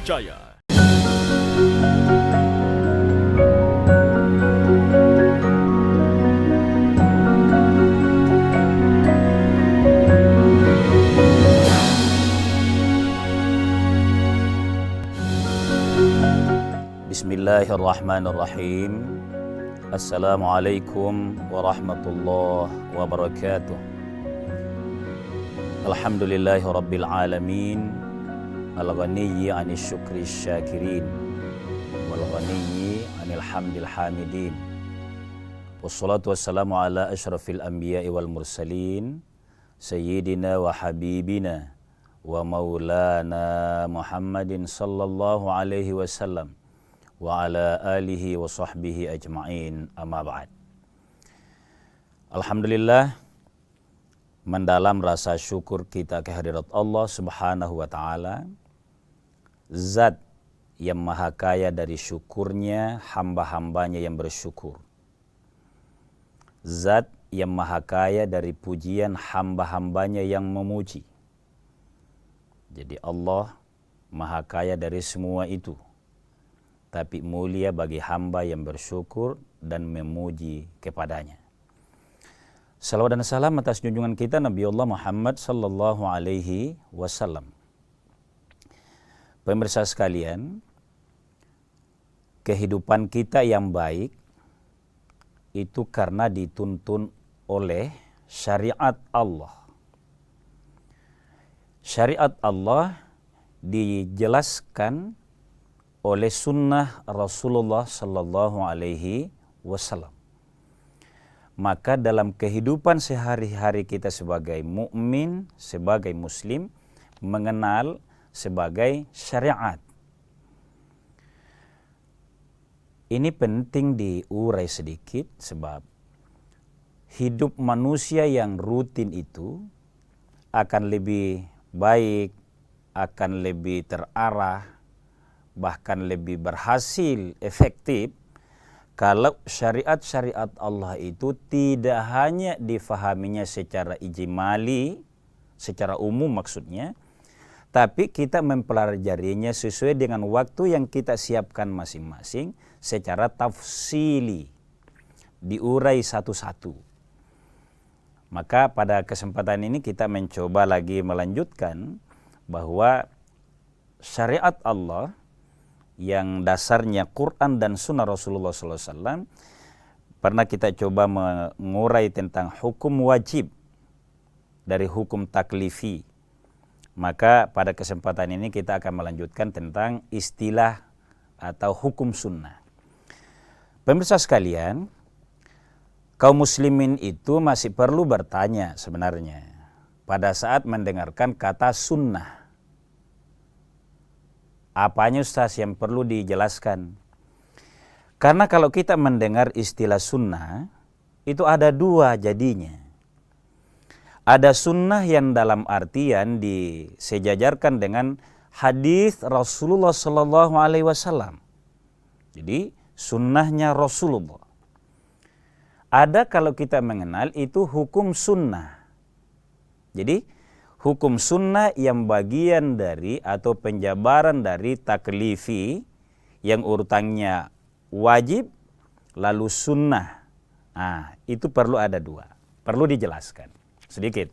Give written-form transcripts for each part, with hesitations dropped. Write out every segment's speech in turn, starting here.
Jaya. Bismillahirrahmanirrahim. Assalamualaikum warahmatullahi wabarakatuh. Alhamdulillahi rabbil alamin, al-ghaniyyi 'anil syukri syakirin, wal ghaniyyi 'anil hamdil hamidin. Wassalatu wassalamu ala asyrafil anbiya'i wal mursalin, sayyidina wa habibina wa maulana Muhammadin sallallahu alaihi wasallam wa ala alihi wa sahbihi ajma'in, amma ba'd. Alhamdulillah, mendalam rasa syukur kita kehadirat Allah subhanahu wa ta'ala, zat yang maha kaya dari syukurnya hamba-hambanya yang bersyukur, zat yang maha kaya dari pujian hamba-hambanya yang memuji. Jadi Allah maha kaya dari semua itu, tapi mulia bagi hamba yang bersyukur dan memuji kepadanya. Salawat dan salam atas junjungan kita Nabi Allah Muhammad sallallahu alaihi wasallam. Pemirsa sekalian, kehidupan kita yang baik itu karena dituntun oleh syariat Allah. Syariat Allah dijelaskan oleh sunnah Rasulullah sallallahu alaihi wasallam. Maka dalam kehidupan sehari-hari kita sebagai mukmin, sebagai muslim, mengenal sebagai syariat. Ini penting diurai sedikit sebab hidup manusia yang rutin itu akan lebih baik, akan lebih terarah, bahkan lebih berhasil, efektif kalau syariat-syariat Allah itu tidak hanya difahaminya secara ijmali, secara umum maksudnya, tapi kita mempelajarinya sesuai dengan waktu yang kita siapkan masing-masing secara tafsili, diurai satu-satu. Maka pada kesempatan ini kita mencoba lagi melanjutkan bahwa syariat Allah yang dasarnya Quran dan Sunnah Rasulullah SAW, pernah kita coba mengurai tentang hukum wajib dari hukum taklifi. Maka pada kesempatan ini kita akan melanjutkan tentang istilah atau hukum sunnah. Pemirsa sekalian, kaum muslimin itu masih perlu bertanya sebenarnya pada saat mendengarkan kata sunnah. Apanya Ustaz yang perlu dijelaskan? Karena kalau kita mendengar istilah sunnah, itu ada dua jadinya. Ada sunnah yang dalam artian disejajarkan dengan hadis Rasulullah sallallahu alaihi wasallam. Jadi sunnahnya Rasulullah. Ada kalau kita mengenal itu hukum sunnah. Jadi hukum sunnah yang bagian dari atau penjabaran dari taklifi yang urutannya wajib lalu sunnah. Nah, itu perlu ada dua. Perlu dijelaskan sedikit.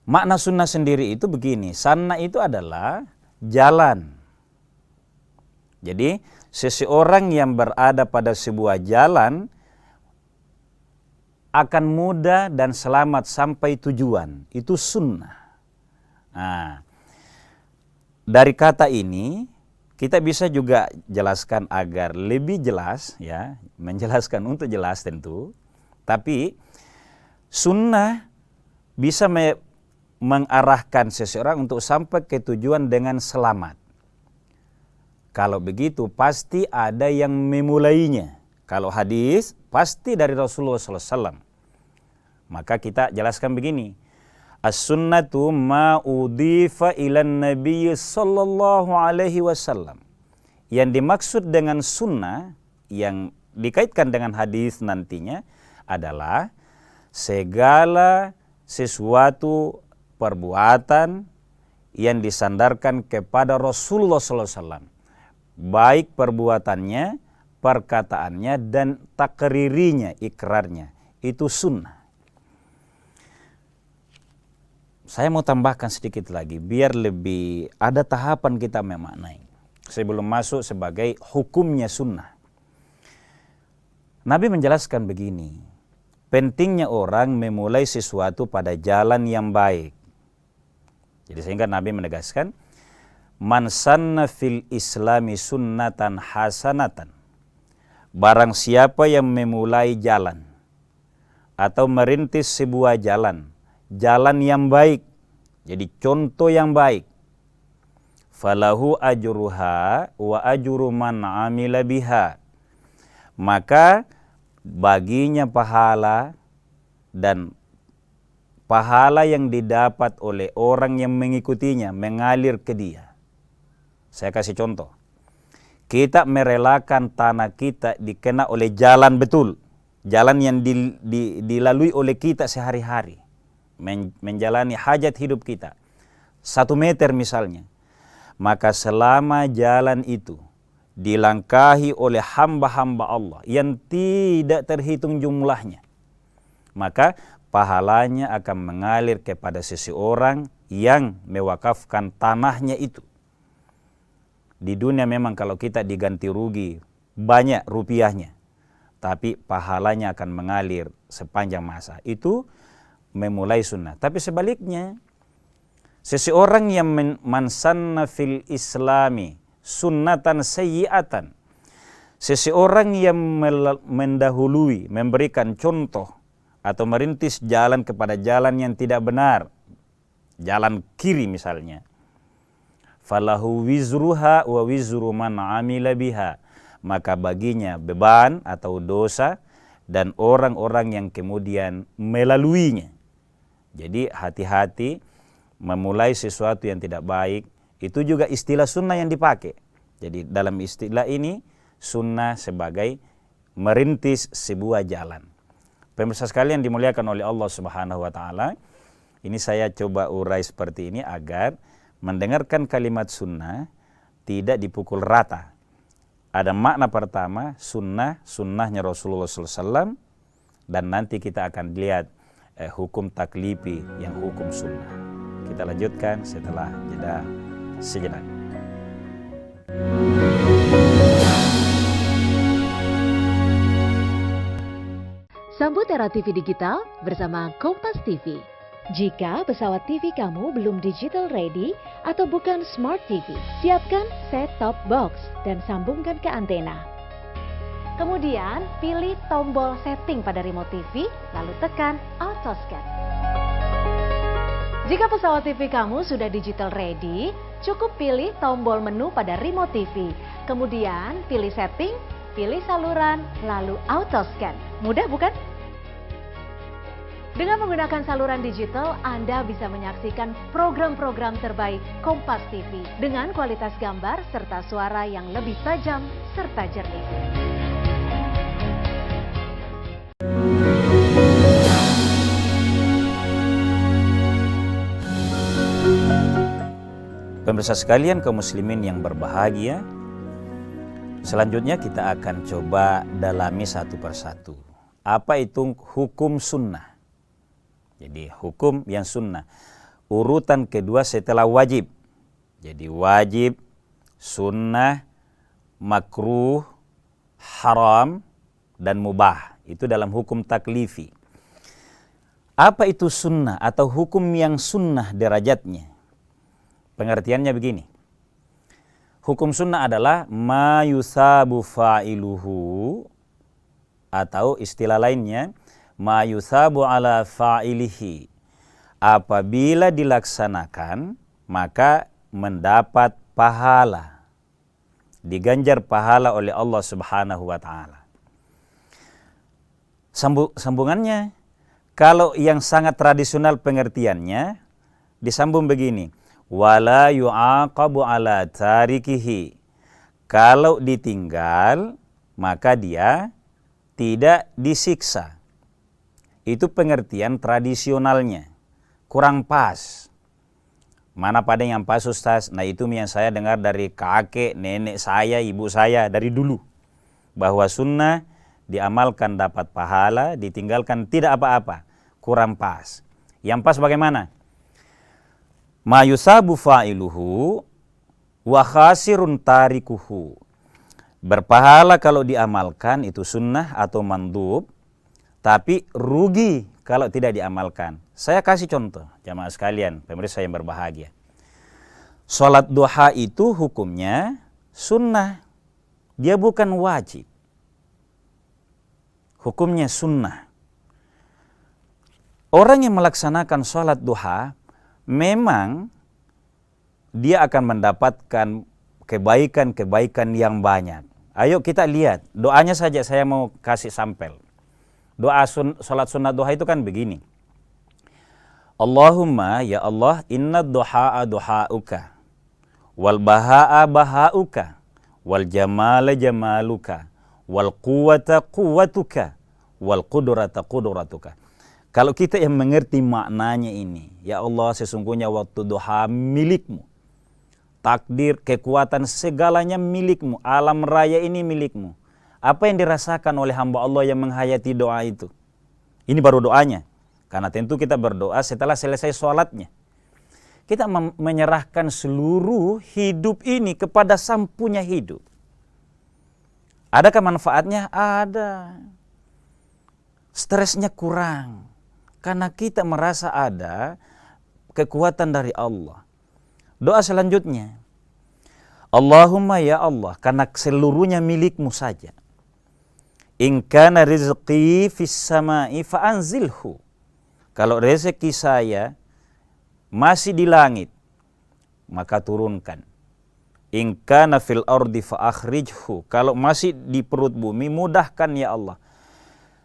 Makna sunnah sendiri itu begini. Sunnah itu adalah jalan. Jadi seseorang yang berada pada sebuah jalan akan mudah dan selamat sampai tujuan. Itu sunnah. Nah, dari kata ini kita bisa juga jelaskan agar lebih jelas, ya, menjelaskan untuk jelas tentu. Tapi sunnah bisa mengarahkan seseorang untuk sampai ke tujuan dengan selamat. Kalau begitu pasti ada yang memulainya. Kalau hadis pasti dari Rasulullah SAW. Maka kita jelaskan begini. As-sunnatu ma udhifa ilan nabiy sallallahu alaihi wasallam. Yang dimaksud dengan sunnah yang dikaitkan dengan hadis nantinya adalah segala sesuatu perbuatan yang disandarkan kepada Rasulullah SAW, baik perbuatannya, perkataannya, dan takririnya, ikrarnya, itu sunnah. Saya mau tambahkan sedikit lagi, biar lebih ada tahapan kita memaknai, sebelum masuk sebagai hukumnya sunnah. Nabi menjelaskan begini, pentingnya orang memulai sesuatu pada jalan yang baik. Jadi sehingga Nabi menegaskan, man sanna fil islami sunnatan hasanatan. Barang siapa yang memulai jalan atau merintis sebuah jalan yang baik, jadi contoh yang baik, falahu ajruha wa ajru man amila biha. Maka baginya pahala dan pahala yang didapat oleh orang yang mengikutinya, mengalir ke dia. Saya kasih contoh. Kita merelakan tanah kita dikena oleh jalan betul. Jalan yang dilalui oleh kita sehari-hari. Menjalani hajat hidup kita. 1 meter misalnya. Maka selama jalan itu dilangkahi oleh hamba-hamba Allah yang tidak terhitung jumlahnya, maka pahalanya akan mengalir kepada seseorang yang mewakafkan tanahnya itu. Di dunia memang kalau kita diganti rugi banyak rupiahnya, tapi pahalanya akan mengalir sepanjang masa. Itu memulai sunnah. Tapi sebaliknya, seseorang yang mansanna fil islami sunnatan sayyi'atan, seseorang yang mendahului, memberikan contoh atau merintis jalan kepada jalan yang tidak benar, jalan kiri misalnya, falahu wizruha wa wizru man amila biha, maka baginya beban atau dosa dan orang-orang yang kemudian melaluinya. Jadi hati-hati memulai sesuatu yang tidak baik, itu juga istilah sunnah yang dipakai. Jadi dalam istilah ini sunnah sebagai merintis sebuah jalan. Pemirsa sekalian dimuliakan oleh Allah Subhanahu wa taala, ini saya coba urai seperti ini agar mendengarkan kalimat sunnah tidak dipukul rata. Ada makna pertama, sunnahnya Rasulullah SAW, dan nanti kita akan lihat hukum taklifi yang hukum sunnah. Kita lanjutkan setelah jeda sejenak. Sambut era TV digital bersama Kompas TV. Jika pesawat TV kamu belum digital ready atau bukan smart TV, siapkan set-top box dan sambungkan ke antena. Kemudian pilih tombol setting pada remote TV, lalu tekan auto scan. Jika pesawat TV kamu sudah digital ready, cukup pilih tombol menu pada remote TV. Kemudian pilih setting, pilih saluran, lalu auto scan. Mudah bukan? Dengan menggunakan saluran digital, Anda bisa menyaksikan program-program terbaik Kompas TV dengan kualitas gambar serta suara yang lebih tajam serta jernih. Pemirsa sekalian, kaum muslimin yang berbahagia, selanjutnya kita akan coba dalami satu persatu. Apa itu hukum sunnah? Jadi hukum yang sunnah. Urutan kedua setelah wajib. Jadi wajib, sunnah, makruh, haram, dan mubah. Itu dalam hukum taklifi. Apa itu sunnah atau hukum yang sunnah derajatnya? Pengertiannya begini. Hukum sunnah adalah ma yusabu fa'iluhu, atau istilah lainnya ma yusabu ala fa'ilihi. Apabila dilaksanakan maka mendapat pahala, diganjar pahala oleh Allah Subhanahu wa taala. Sambungannya, kalau yang sangat tradisional pengertiannya disambung begini, wala yu'aqabu ala tarikihi. Kalau ditinggal maka dia tidak disiksa. Itu pengertian tradisionalnya. Kurang pas. Mana pada yang pas Ustaz? Nah itu yang saya dengar dari kakek, nenek saya, ibu saya dari dulu. Bahwa sunnah diamalkan dapat pahala, ditinggalkan tidak apa-apa. Kurang pas. Yang pas bagaimana? Ma yusabu fa'iluhu wa khasirun tarikuhu. Berpahala kalau diamalkan itu sunnah atau mandub, tapi rugi kalau tidak diamalkan. Saya kasih contoh, jamaah sekalian, pemirsa yang berbahagia. Sholat duha itu hukumnya sunnah, dia bukan wajib. Hukumnya sunnah. Orang yang melaksanakan sholat duha, memang dia akan mendapatkan kebaikan-kebaikan yang banyak. Ayo kita lihat, doanya saja saya mau kasih sampel. Doa sholat sunnah duha itu kan begini. Allahumma ya Allah inna duha'a duha'uka wal baha'a baha'uka wal jamala jamaluka wal quwata quwatuka wal qudrata qudratuka. Kalau kita yang mengerti maknanya ini, ya Allah sesungguhnya waktu duha milikmu, takdir, kekuatan segalanya milikmu, alam raya ini milikmu. Apa yang dirasakan oleh hamba Allah yang menghayati doa itu? Ini baru doanya. Karena tentu kita berdoa setelah selesai sholatnya. Kita menyerahkan seluruh hidup ini kepada Sang Punya hidup. Adakah manfaatnya? Ada. Stresnya kurang. Karena kita merasa ada kekuatan dari Allah. Doa selanjutnya. Allahumma ya Allah, karena seluruhnya milikmu saja. In kana rizqi fis sama'i fa'anzilhu. Kalau rezeki saya masih di langit, maka turunkan. In kana fil ardi fa'akhrijhu. Kalau masih di perut bumi, mudahkan ya Allah.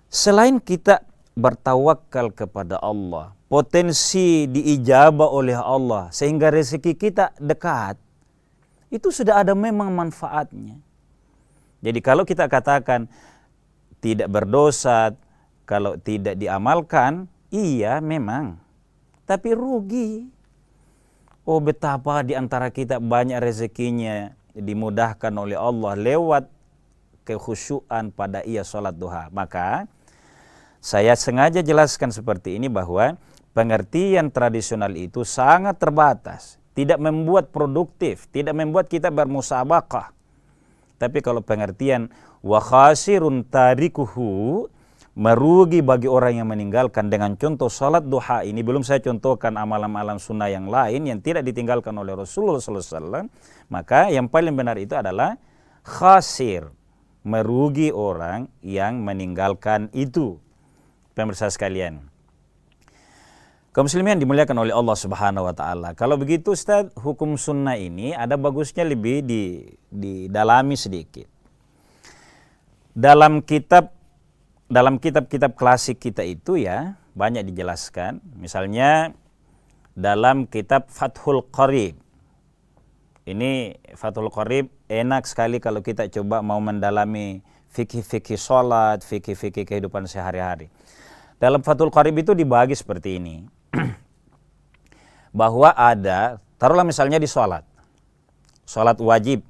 Selain kita bertawakal kepada Allah, potensi diijabah oleh Allah, sehingga rezeki kita dekat, itu sudah ada memang manfaatnya. Jadi kalau kita katakan tidak berdosa, kalau tidak diamalkan, iya memang, tapi rugi. Oh betapa di antara kita banyak rezekinya dimudahkan oleh Allah lewat kekhusyuan pada ia sholat duha. Maka saya sengaja jelaskan seperti ini bahwa pengertian tradisional itu sangat terbatas. Tidak membuat produktif, tidak membuat kita bermusabaqah. Tapi kalau pengertian wa khasirun tarikuhu, merugi bagi orang yang meninggalkan, dengan contoh salat duha ini, belum saya contohkan amalan-amalan sunnah yang lain yang tidak ditinggalkan oleh Rasulullah SAW, maka yang paling benar itu adalah khasir, merugi orang yang meninggalkan itu. Pemirsa sekalian, kaum muslimin dimuliakan oleh Allah Subhanahu wa taala. Kalau begitu Ustaz, hukum sunnah ini ada bagusnya lebih didalami sedikit. Dalam kitab-kitab klasik kita itu ya banyak dijelaskan. Misalnya dalam kitab Fathul Qarib. Ini Fathul Qarib enak sekali kalau kita coba mau mendalami fikih-fikih sholat, fikih-fikih kehidupan sehari-hari. Dalam Fathul Qarib itu dibagi seperti ini. Bahwa ada, taruhlah misalnya di sholat. Sholat wajib.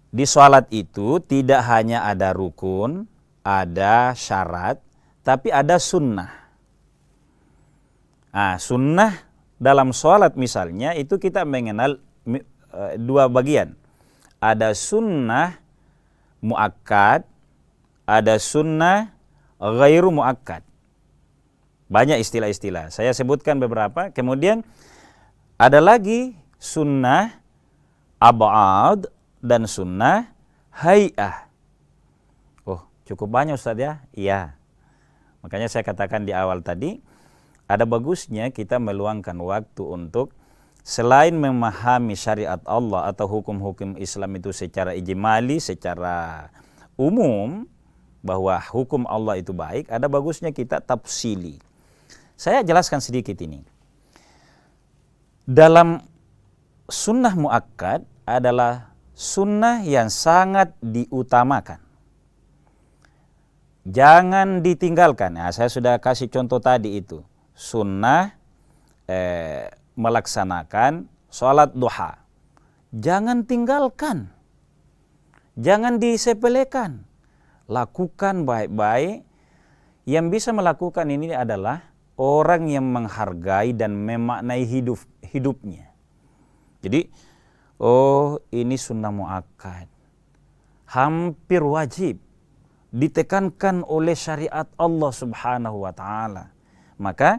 Di sholat itu tidak hanya ada rukun, ada syarat, tapi ada sunnah. Nah, sunnah dalam sholat misalnya itu kita mengenal dua bagian. Ada sunnah muakkad, ada sunnah ghairu muakkad. Banyak istilah-istilah. Saya sebutkan beberapa. Kemudian ada lagi sunnah ab'ad dan sunnah hay'ah. Oh, cukup banyak Ustaz ya? Iya. Makanya saya katakan di awal tadi, ada bagusnya kita meluangkan waktu untuk selain memahami syariat Allah atau hukum-hukum Islam itu secara ijmali, secara umum, bahwa hukum Allah itu baik, ada bagusnya kita tafsili. Saya jelaskan sedikit ini. Dalam sunnah muakkad adalah sunnah yang sangat diutamakan. Jangan ditinggalkan. Nah, saya sudah kasih contoh tadi itu. Sunnah melaksanakan sholat duha, jangan tinggalkan, jangan disepelekan, lakukan baik-baik. Yang bisa melakukan ini adalah orang yang menghargai dan memaknai hidupnya. Jadi, ini sunnah muakkad, hampir wajib, ditekankan oleh syariat Allah Subhanahu wa Ta'ala. Maka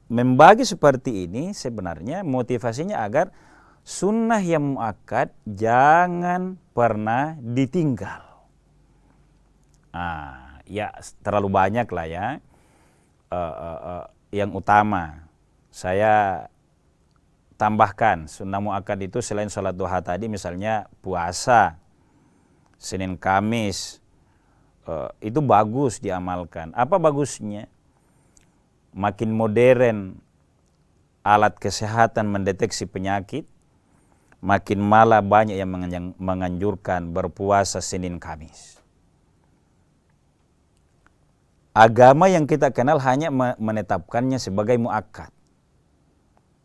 membagi seperti ini sebenarnya motivasinya agar sunnah yang muakkad jangan pernah ditinggal. Ya terlalu banyak lah ya. Yang utama saya tambahkan sunnah muakkad itu selain sholat duha tadi, misalnya puasa Senin Kamis, itu bagus diamalkan. Apa bagusnya? Makin modern alat kesehatan mendeteksi penyakit, makin malah banyak yang menganjurkan berpuasa Senin Kamis. Agama yang kita kenal hanya menetapkannya sebagai muakkad.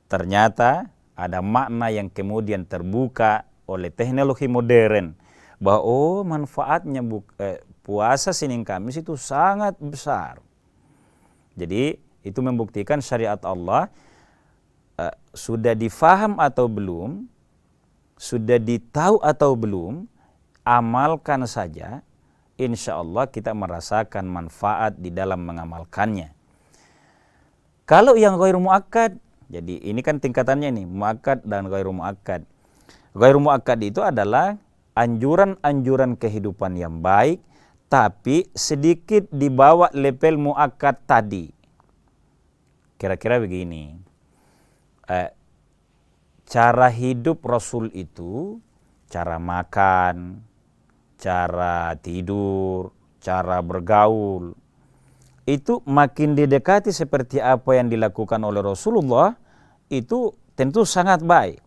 Ternyata ada makna yang kemudian terbuka oleh teknologi modern, bahwa manfaatnya puasa Senin Kamis itu sangat besar. Jadi itu membuktikan syariat Allah sudah difaham atau belum, sudah ditahu atau belum, amalkan saja. Insya Allah kita merasakan manfaat di dalam mengamalkannya. Kalau yang ghairu muakkad, jadi ini kan tingkatannya nih, muakkad dan ghairu muakkad. Ghairu muakkad itu adalah anjuran-anjuran kehidupan yang baik, tapi sedikit di bawah level muakkad tadi. Kira-kira begini, cara hidup Rasul itu, cara makan, cara tidur, cara bergaul, itu makin didekati seperti apa yang dilakukan oleh Rasulullah, itu tentu sangat baik.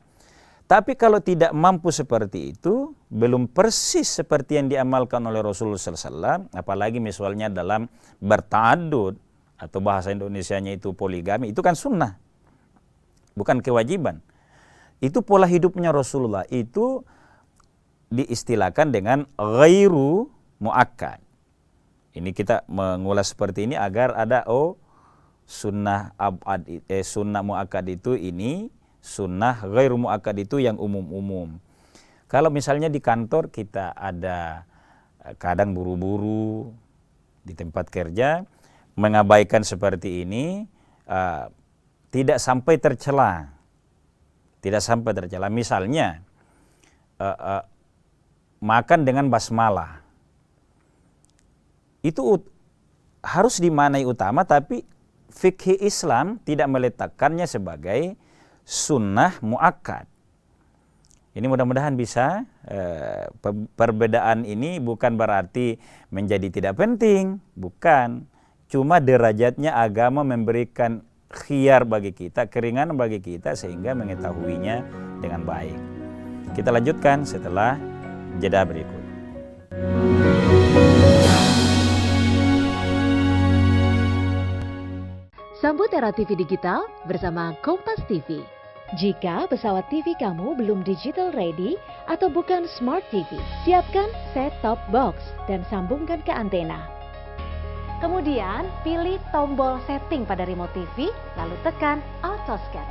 Tapi kalau tidak mampu seperti itu, belum persis seperti yang diamalkan oleh Rasulullah SAW, apalagi misalnya dalam berta'addud, atau bahasa Indonesianya itu poligami, itu kan sunnah, bukan kewajiban. Itu pola hidupnya Rasulullah, itu diistilahkan dengan ghairu muakkad. Ini kita mengulas seperti ini agar ada sunnah sunnah muakkad itu ini, sunnah ghairu muakkad itu yang umum-umum. Kalau misalnya di kantor kita ada kadang buru-buru di tempat kerja, mengabaikan seperti ini tidak sampai tercela. Tidak sampai tercela. Misalnya makan dengan basmalah, itu harus dimaknai utama, tapi fikih Islam tidak meletakkannya sebagai sunnah muakkad. Ini mudah-mudahan bisa, perbedaan ini bukan berarti menjadi tidak penting, bukan. Cuma derajatnya agama memberikan khiyar bagi kita, keringanan bagi kita, sehingga mengetahuinya dengan baik. Kita lanjutkan setelah jeda berikut. Sambut era TV digital bersama Kompas TV. Jika pesawat TV kamu belum digital ready atau bukan Smart TV, siapkan set-top box dan sambungkan ke antena. Kemudian pilih tombol setting pada remote TV, lalu tekan auto scan.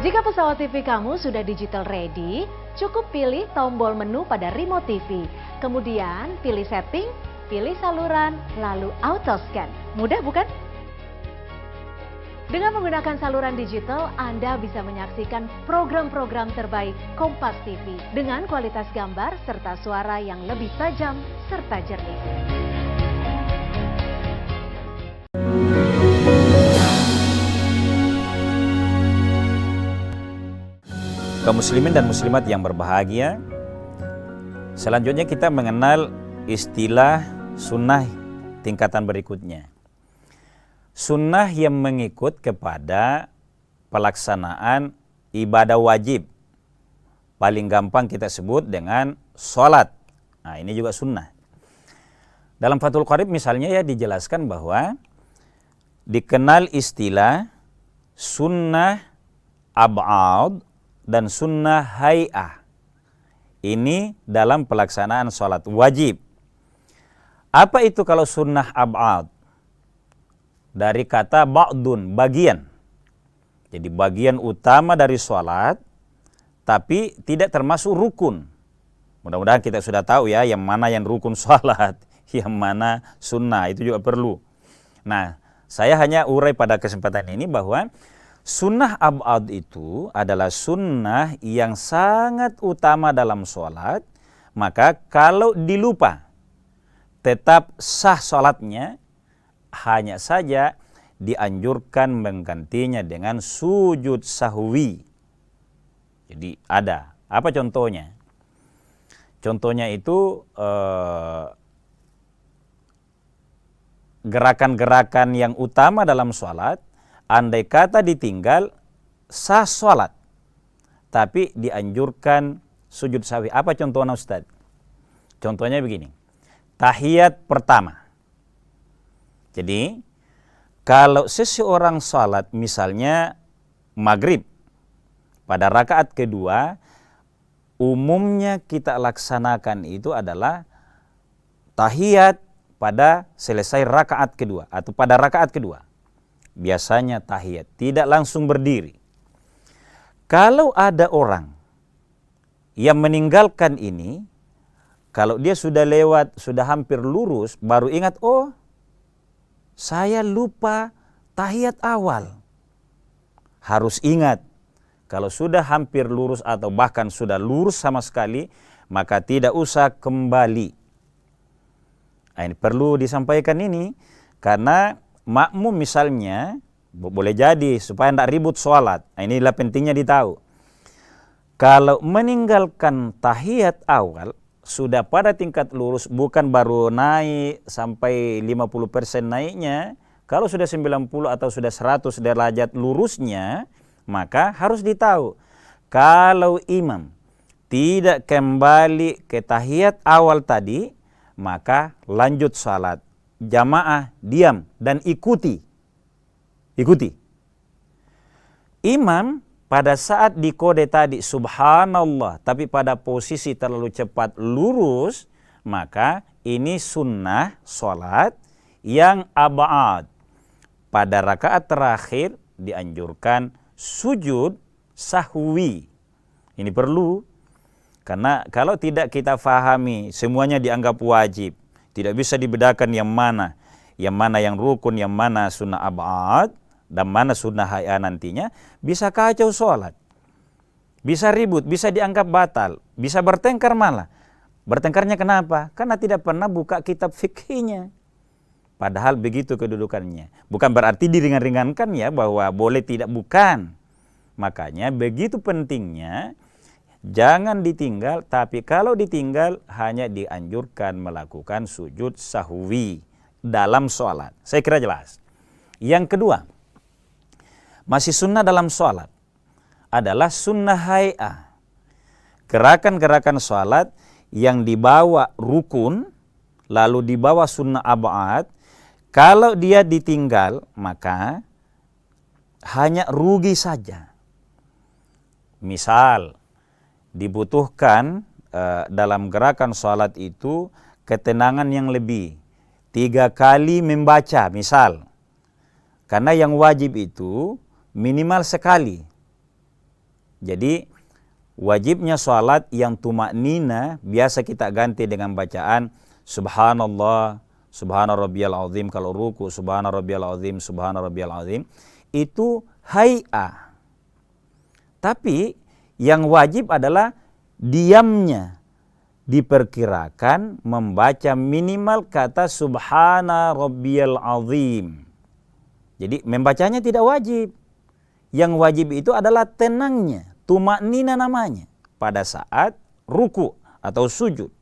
Jika pesawat TV kamu sudah digital ready, cukup pilih tombol menu pada remote TV. Kemudian pilih setting, pilih saluran, lalu auto scan. Mudah bukan? Dengan menggunakan saluran digital, Anda bisa menyaksikan program-program terbaik Kompas TV dengan kualitas gambar serta suara yang lebih tajam serta jernih. Kaum muslimin dan muslimat yang berbahagia, selanjutnya kita mengenal istilah sunnah tingkatan berikutnya. Sunnah yang mengikut kepada pelaksanaan ibadah wajib. Paling gampang kita sebut dengan sholat. Nah, ini juga sunnah. Dalam Fathul Qarib misalnya ya dijelaskan bahwa dikenal istilah sunnah ab'ad dan sunnah hay'ah. Ini dalam pelaksanaan sholat wajib. Apa itu kalau sunnah ab'ad? Dari kata ba'dun, bagian. Jadi bagian utama dari sholat, tapi tidak termasuk rukun. Mudah-mudahan kita sudah tahu ya, yang mana yang rukun sholat, yang mana sunnah, itu juga perlu. Nah, saya hanya urai pada kesempatan ini bahwa sunnah ab'ad itu adalah sunnah yang sangat utama dalam sholat, maka kalau dilupa, tetap sah sholatnya, hanya saja dianjurkan menggantinya dengan sujud sahwi. Jadi ada, apa contohnya? Contohnya itu gerakan-gerakan yang utama dalam sholat, andai kata ditinggal, sah sholat, tapi dianjurkan sujud sahwi. Apa contohnya Ustaz? Contohnya begini, tahiyat pertama. Jadi, kalau seseorang sholat misalnya maghrib, pada rakaat kedua, umumnya kita laksanakan itu adalah tahiyat pada selesai rakaat kedua atau pada rakaat kedua. Biasanya tahiyat, tidak langsung berdiri. Kalau ada orang yang meninggalkan ini, kalau dia sudah lewat, sudah hampir lurus, baru ingat, oh saya lupa tahiyat awal. Harus ingat, kalau sudah hampir lurus atau bahkan sudah lurus sama sekali, maka tidak usah kembali. Nah, ini perlu disampaikan ini, karena makmum misalnya, boleh jadi supaya tidak ribut sholat. Nah, inilah pentingnya ditahu. Kalau meninggalkan tahiyat awal, sudah pada tingkat lurus, bukan baru naik sampai 50% naiknya. Kalau sudah 90 atau sudah 100 derajat lurusnya, maka harus ditahu, kalau imam tidak kembali ke tahiyat awal tadi, maka lanjut salat. Jamaah diam dan ikuti. Ikuti. Imam pada saat di kode tadi subhanallah, tapi pada posisi terlalu cepat lurus, maka ini sunnah salat yang ab'ad. Pada rakaat terakhir dianjurkan sujud sahwi. Ini perlu, karena kalau tidak kita fahami, semuanya dianggap wajib. Tidak bisa dibedakan yang mana yang rukun, yang mana sunnah ab'ad, dan mana sunnah hay'ah nantinya, bisa kacau sholat. Bisa ribut, bisa dianggap batal, bisa bertengkar malah. Bertengkarnya kenapa? Karena tidak pernah buka kitab fikihnya. Padahal begitu kedudukannya. Bukan berarti diringan-ringankan ya, bahwa boleh tidak, bukan. Makanya begitu pentingnya, jangan ditinggal, tapi kalau ditinggal hanya dianjurkan melakukan sujud sahwi dalam sholat. Saya kira jelas. Yang kedua, masih sunnah dalam sholat adalah sunnah hay'ah. Gerakan-gerakan sholat yang dibawa rukun, lalu dibawa sunnah ab'ad, kalau dia ditinggal, maka hanya rugi saja. Misal, dibutuhkan dalam gerakan sholat itu ketenangan yang lebih. 3 kali membaca, misal. Karena yang wajib itu minimal sekali. Jadi, wajibnya sholat yang tumaknina biasa kita ganti dengan bacaan subhanallah, subhana rabbiyal azim kalau ruku, subhana rabbiyal azim, subhana rabbiyal azim. Itu hay'ah. Tapi yang wajib adalah diamnya. Diperkirakan membaca minimal kata subhana rabbiyal azim. Jadi membacanya tidak wajib. Yang wajib itu adalah tenangnya, tumaknina namanya, pada saat ruku atau sujud.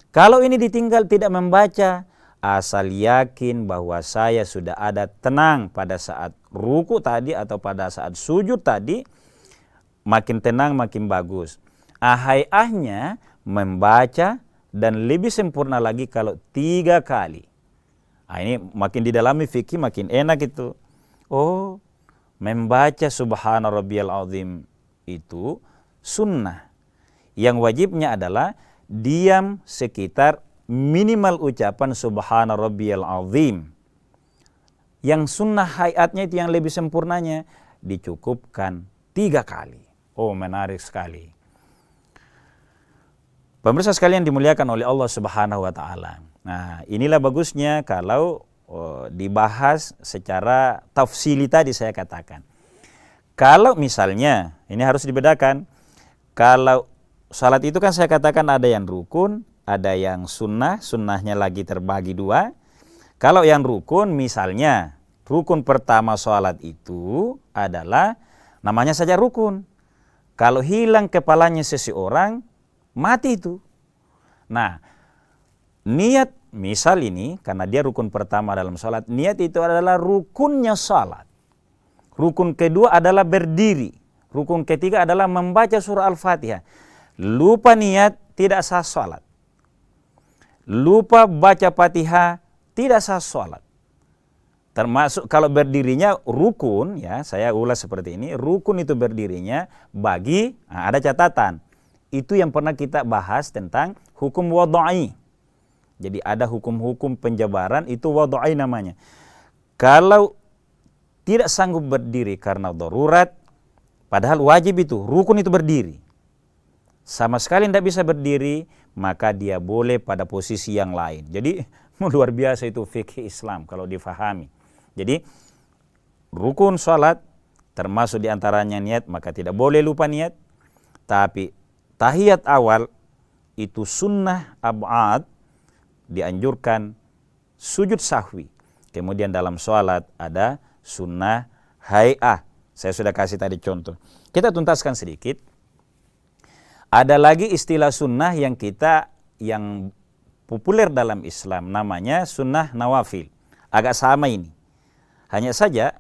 Kalau ini ditinggal tidak membaca, asal yakin bahwa saya sudah ada tenang pada saat ruku tadi atau pada saat sujud tadi, makin tenang makin bagus. Hay'ahnya membaca, dan lebih sempurna lagi kalau 3 kali. Ini makin didalami fikih makin enak itu. Oh, membaca subhana rabbiyal azim itu sunnah. Yang wajibnya adalah diam sekitar minimal ucapan subhana rabbiyal azim. Yang sunnah hayatnya itu yang lebih sempurnanya dicukupkan 3 kali. Oh, menarik sekali. Pemirsa sekalian dimuliakan oleh Allah Subhanahu wa taala. Nah, inilah bagusnya kalau dibahas secara tafsili tadi saya katakan. Kalau misalnya, ini harus dibedakan. Kalau salat itu kan saya katakan ada yang rukun, ada yang sunnah, sunnahnya lagi terbagi 2. Kalau yang rukun misalnya, rukun pertama salat itu adalah namanya saja rukun. Kalau hilang kepalanya seseorang, mati itu. Nah, niat misal ini, karena dia rukun pertama dalam salat, niat itu adalah rukunnya salat. Rukun kedua adalah berdiri. Rukun ketiga adalah membaca surah Al-Fatihah. Lupa niat, tidak sah salat. Lupa baca Fatihah, tidak sah salat. Termasuk kalau berdirinya rukun, ya saya ulas seperti ini, rukun itu berdirinya bagi, ada catatan. Itu yang pernah kita bahas tentang hukum wadha'i. Jadi ada hukum-hukum penjabaran, itu wadha'i namanya. Kalau tidak sanggup berdiri karena darurat, padahal wajib itu, rukun itu berdiri. Sama sekali tidak bisa berdiri, maka dia boleh pada posisi yang lain. Jadi luar biasa itu fikih Islam kalau difahami. Jadi rukun salat termasuk diantaranya niat, maka tidak boleh lupa niat. Tapi tahiyat awal itu sunnah ab'ad, dianjurkan sujud sahwi. Kemudian dalam salat ada sunnah hay'ah. Saya sudah kasih tadi contoh. Kita tuntaskan sedikit. Ada lagi istilah sunnah yang populer dalam Islam, namanya sunnah nawafil. Agak sama ini. Hanya saja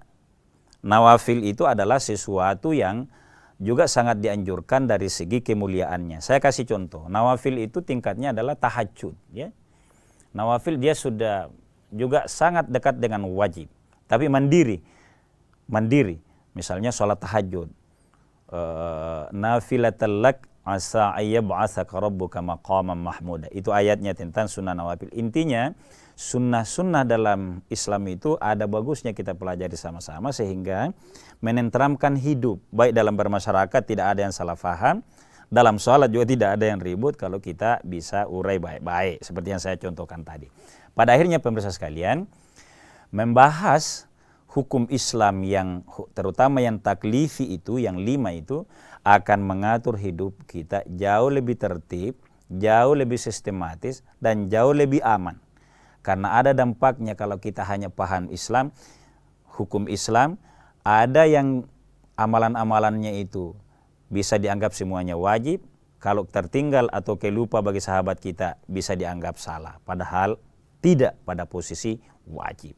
nawafil itu adalah sesuatu yang juga sangat dianjurkan dari segi kemuliaannya. Saya kasih contoh. Nawafil itu tingkatnya adalah tahajud, ya. Nawafil dia sudah juga sangat dekat dengan wajib, tapi mandiri. Misalnya sholat tahajud. Nafilatal lak asa ayyab'atsaka rabbuka maqaman mahmuda. Itu ayatnya tentang sunnah nawafil. Intinya sunnah-sunnah dalam Islam itu ada bagusnya kita pelajari sama-sama sehingga menenteramkan hidup. Baik dalam bermasyarakat tidak ada yang salah faham, dalam sholat juga tidak ada yang ribut kalau kita bisa urai baik-baik seperti yang saya contohkan tadi. Pada akhirnya pemirsa sekalian, membahas hukum Islam yang terutama yang taklifi itu, yang 5 itu akan mengatur hidup kita jauh lebih tertib, jauh lebih sistematis, dan jauh lebih aman. Karena ada dampaknya kalau kita hanya paham Islam, hukum Islam, ada yang amalan-amalannya itu bisa dianggap semuanya wajib, kalau tertinggal atau kelupa bagi sahabat kita bisa dianggap salah, padahal tidak pada posisi wajib.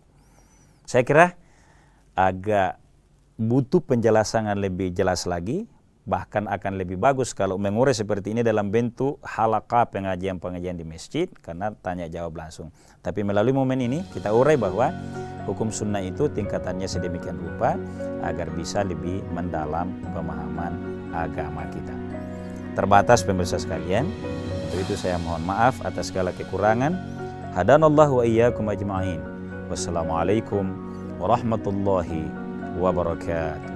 Saya kira agak butuh penjelasan yang lebih jelas lagi, bahkan akan lebih bagus kalau mengurai seperti ini dalam bentuk halaqah pengajian-pengajian di masjid, karena tanya jawab langsung. Tapi melalui momen ini kita urai bahwa hukum sunnah itu tingkatannya sedemikian rupa agar bisa lebih mendalam pemahaman agama kita. Terbatas pemirsa sekalian, untuk itu saya mohon maaf atas segala kekurangan. Hadanallahu wa iyyakum ajma'in. Wassalamualaikum warahmatullahi wabarakatuh.